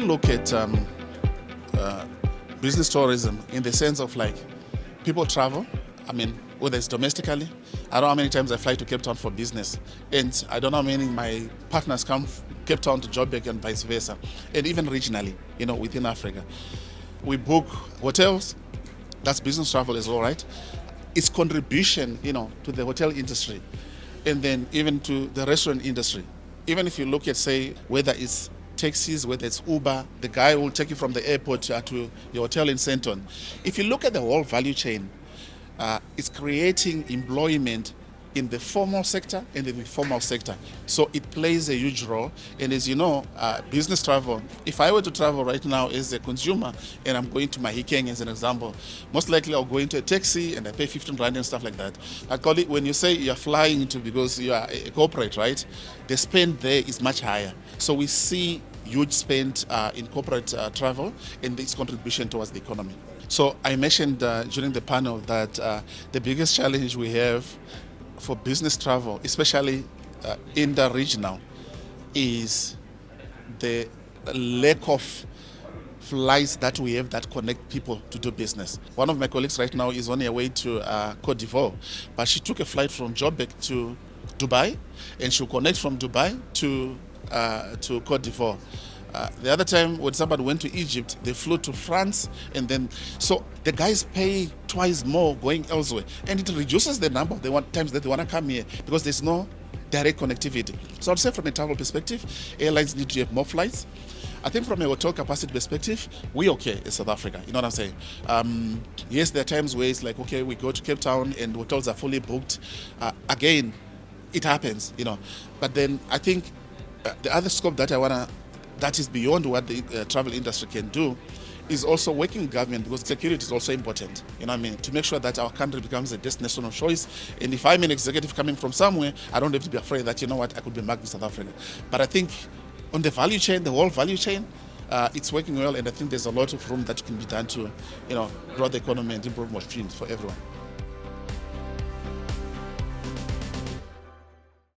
look at business tourism in the sense of like people travel, I mean, whether it's domestically, I don't know how many times I fly to Cape Town for business, and I don't know how many my partners come Cape Town to Joburg and vice versa, and even regionally, within Africa. We book hotels, that's business travel as well, right? Its contribution, to the hotel industry, and then even to the restaurant industry. Even if you look at, say, whether it's taxis, whether it's Uber, the guy who will take you from the airport to your hotel in Senton. If you look at the whole value chain, it's creating employment in the formal sector and in the informal sector. So it plays a huge role. And as you know, business travel, if I were to travel right now as a consumer and I'm going to Mahikeng as an example, most likely I'll go into a taxi and I pay 15 rand and stuff like that. I call it, when you say you're flying because you are a corporate, right? The spend there is much higher. So we see huge spend in corporate travel and its contribution towards the economy. So I mentioned during the panel that the biggest challenge we have for business travel, especially interregional, is the lack of flights that we have that connect people to do business. One of my colleagues right now is on her way to Cote d'Ivoire, but she took a flight from Joburg to Dubai, and she'll connect from Dubai to Cote d'Ivoire. The other time when somebody went to Egypt, they flew to France, and then so the guys pay twice more going elsewhere, and it reduces the number of times that they want to come here because there's no direct connectivity. So I'd say from a travel perspective, airlines need to have more flights. I think from a hotel capacity perspective, we're okay in South Africa. You know what I'm saying? Yes, there are times where it's like, okay, we go to Cape Town and hotels are fully booked. Again, it happens, But then I think the other scope that is beyond what the travel industry can do is also working with government, because security is also important, to make sure that our country becomes a destination of choice. And if I'm an executive coming from somewhere, I don't have to be afraid that, I could be marked in South Africa. But I think on the value chain, the whole value chain, it's working well, and I think there's a lot of room that can be done to, grow the economy and improve opportunities for everyone.